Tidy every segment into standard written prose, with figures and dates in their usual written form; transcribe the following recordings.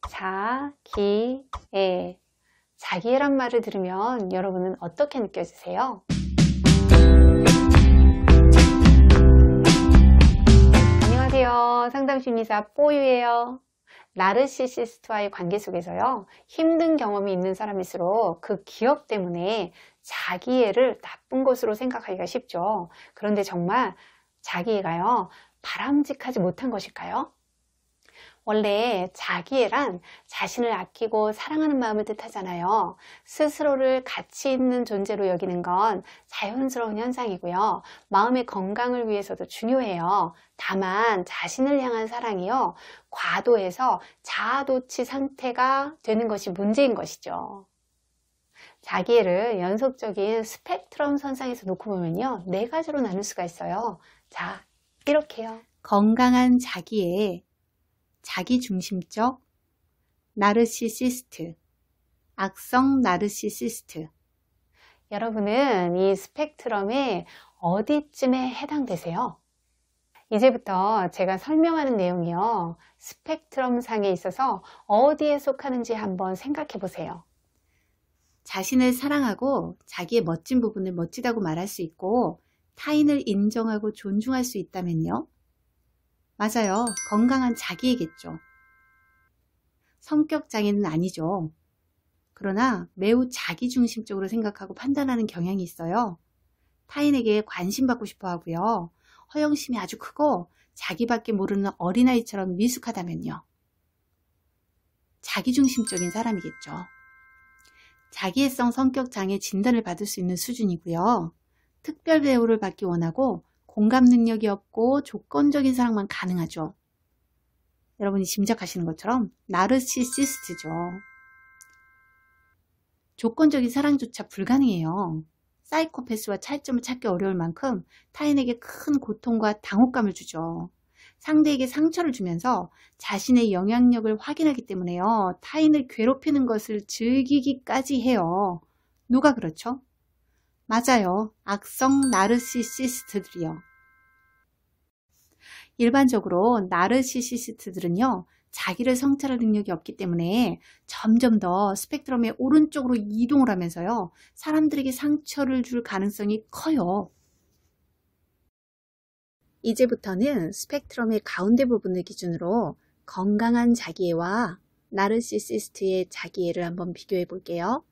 자기애. 자기애란 말을 들으면 여러분은 어떻게 느껴지세요? 안녕하세요. 상담심리사 뽀유예요. 나르시시스트와의 관계 속에서요, 힘든 경험이 있는 사람일수록 그 기억 때문에 자기애를 나쁜 것으로 생각하기가 쉽죠. 그런데 정말 자기애가요, 바람직하지 못한 것일까요? 원래 자기애란 자신을 아끼고 사랑하는 마음을 뜻하잖아요. 스스로를 가치 있는 존재로 여기는 건 자연스러운 현상이고요. 마음의 건강을 위해서도 중요해요. 다만 자신을 향한 사랑이요, 과도해서 자아도취 상태가 되는 것이 문제인 것이죠. 자기애를 연속적인 스펙트럼 선상에서 놓고 보면요, 4가지로 나눌 수가 있어요. 자, 이렇게요. 건강한 자기애, 자기중심적, 나르시시스트, 악성 나르시시스트. 여러분은 이 스펙트럼의 어디쯤에 해당되세요? 이제부터 제가 설명하는 내용이요, 스펙트럼 상에 있어서 어디에 속하는지 한번 생각해 보세요. 자신을 사랑하고 자기의 멋진 부분을 멋지다고 말할 수 있고 타인을 인정하고 존중할 수 있다면요? 맞아요. 건강한 자기애겠죠. 성격 장애는 아니죠. 그러나 매우 자기중심적으로 생각하고 판단하는 경향이 있어요. 타인에게 관심받고 싶어 하고요. 허영심이 아주 크고 자기밖에 모르는 어린아이처럼 미숙하다면요. 자기중심적인 사람이겠죠. 자기애성 성격 장애 진단을 받을 수 있는 수준이고요. 특별 대우를 받기 원하고 공감 능력이 없고 조건적인 사랑만 가능하죠. 여러분이 짐작하시는 것처럼 나르시시스트죠. 조건적인 사랑조차 불가능해요. 사이코패스와 차이점을 찾기 어려울 만큼 타인에게 큰 고통과 당혹감을 주죠. 상대에게 상처를 주면서 자신의 영향력을 확인하기 때문에요. 타인을 괴롭히는 것을 즐기기까지 해요. 누가 그렇죠? 맞아요. 악성 나르시시스트들이요. 일반적으로 나르시시스트들은요, 자기를 성찰할 능력이 없기 때문에 점점 더 스펙트럼의 오른쪽으로 이동을 하면서요, 사람들에게 상처를 줄 가능성이 커요. 이제부터는 스펙트럼의 가운데 부분을 기준으로 건강한 자기애와 나르시시스트의 자기애를 한번 비교해 볼게요.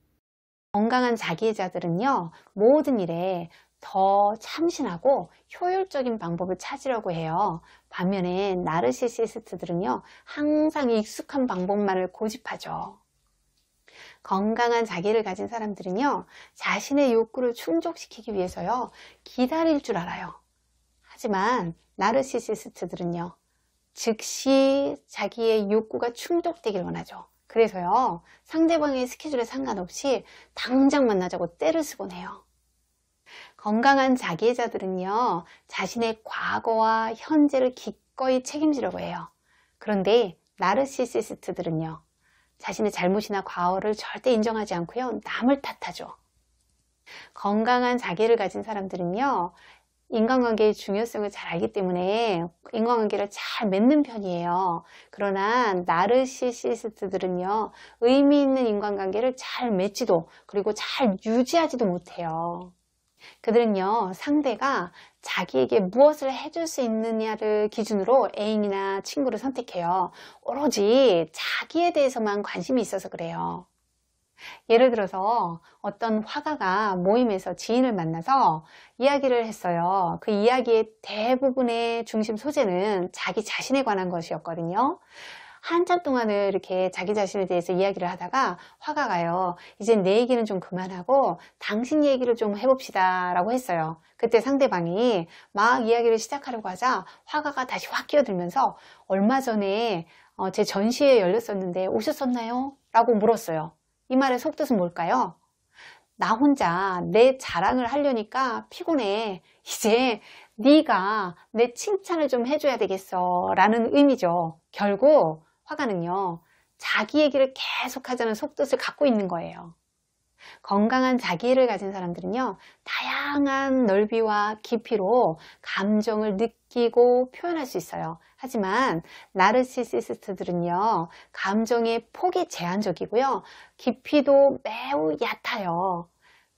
건강한 자기애자들은요, 모든 일에 더 참신하고 효율적인 방법을 찾으려고 해요. 반면에 나르시시스트들은요, 항상 익숙한 방법만을 고집하죠. 건강한 자기를 가진 사람들은요, 자신의 욕구를 충족시키기 위해서요, 기다릴 줄 알아요. 하지만 나르시시스트들은요, 즉시 자기의 욕구가 충족되길 원하죠. 그래서요, 상대방의 스케줄에 상관없이 당장 만나자고 떼를 쓰곤 해요. 건강한 자기애자들은요, 자신의 과거와 현재를 기꺼이 책임지려고 해요. 그런데 나르시시스트들은요, 자신의 잘못이나 과오를 절대 인정하지 않고요, 남을 탓하죠. 건강한 자기를 가진 사람들은요, 인간관계의 중요성을 잘 알기 때문에 인간관계를 잘 맺는 편이에요. 그러나 나르시시스트들은요, 의미 있는 인간관계를 잘 맺지도, 그리고 잘 유지하지도 못해요. 그들은요, 상대가 자기에게 무엇을 해줄 수 있느냐를 기준으로 애인이나 친구를 선택해요. 오로지 자기에 대해서만 관심이 있어서 그래요. 예를 들어서 어떤 화가가 모임에서 지인을 만나서 이야기를 했어요. 그 이야기의 대부분의 중심 소재는 자기 자신에 관한 것이었거든요. 한참 동안을 이렇게 자기 자신에 대해서 이야기를 하다가 화가가요, 이제 내 얘기는 좀 그만하고 당신 얘기를 좀 해봅시다 라고 했어요. 그때 상대방이 막 이야기를 시작하려고 하자 화가가 다시 확 끼어들면서 얼마 전에 제 전시회 열렸었는데 오셨었나요? 라고 물었어요. 이 말의 속뜻은 뭘까요? 나 혼자 내 자랑을 하려니까 피곤해. 이제 네가 내 칭찬을 좀 해줘야 되겠어 라는 의미죠. 결국 화가는요, 자기 얘기를 계속 하자는 속뜻을 갖고 있는 거예요. 건강한 자기애를 가진 사람들은요, 다양한 넓이와 깊이로 감정을 느끼고 표현할 수 있어요. 하지만 나르시시스트들은요, 감정의 폭이 제한적이고요, 깊이도 매우 얕아요.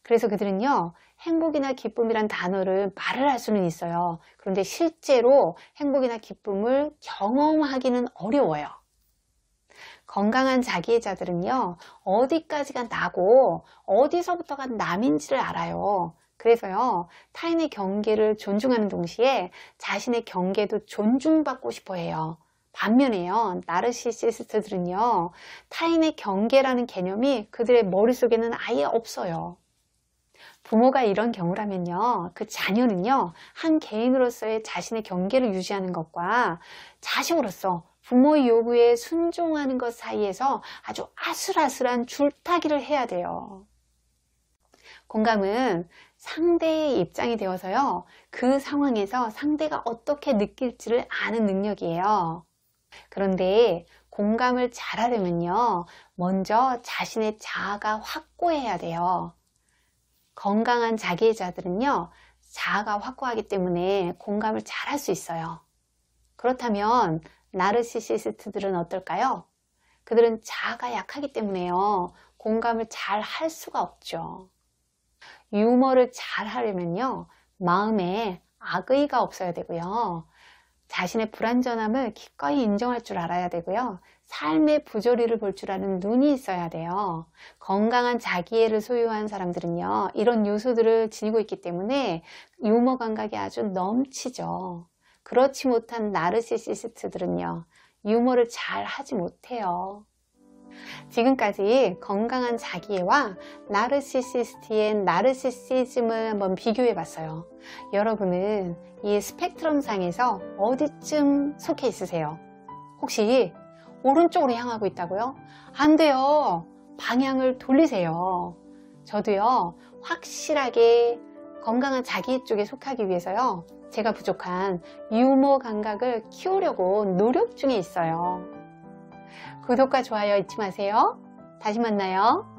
그래서 그들은요, 행복이나 기쁨이란 단어를 말을 할 수는 있어요. 그런데 실제로 행복이나 기쁨을 경험하기는 어려워요. 건강한 자기애자들은요, 어디까지가 나고 어디서부터가 남인지를 알아요. 그래서요, 타인의 경계를 존중하는 동시에 자신의 경계도 존중받고 싶어 해요. 반면에요, 나르시시스트들은요, 타인의 경계라는 개념이 그들의 머릿속에는 아예 없어요. 부모가 이런 경우라면요, 그 자녀는요, 한 개인으로서의 자신의 경계를 유지하는 것과 자식으로서 부모의 요구에 순종하는 것 사이에서 아주 아슬아슬한 줄타기를 해야 돼요. 공감은 상대의 입장이 되어서요, 그 상황에서 상대가 어떻게 느낄지를 아는 능력이에요. 그런데 공감을 잘하려면요, 먼저 자신의 자아가 확고해야 돼요. 건강한 자기애자들은요, 자아가 확고하기 때문에 공감을 잘할 수 있어요. 그렇다면 나르시시스트들은 어떨까요? 그들은 자아가 약하기 때문에요, 공감을 잘 할 수가 없죠. 유머를 잘 하려면요, 마음에 악의가 없어야 되고요, 자신의 불완전함을 기꺼이 인정할 줄 알아야 되고요, 삶의 부조리를 볼 줄 아는 눈이 있어야 돼요. 건강한 자기애를 소유한 사람들은요, 이런 요소들을 지니고 있기 때문에 유머 감각이 아주 넘치죠. 그렇지 못한 나르시시스트들은요, 유머를 잘 하지 못해요. 지금까지 건강한 자기애와 나르시시스트의 나르시시즘을 한번 비교해 봤어요. 여러분은 이 스펙트럼 상에서 어디쯤 속해 있으세요? 혹시 오른쪽으로 향하고 있다고요? 안 돼요. 방향을 돌리세요. 저도요, 확실하게 건강한 자기 쪽에 속하기 위해서요, 제가 부족한 유머 감각을 키우려고 노력 중에 있어요. 구독과 좋아요 잊지 마세요. 다시 만나요.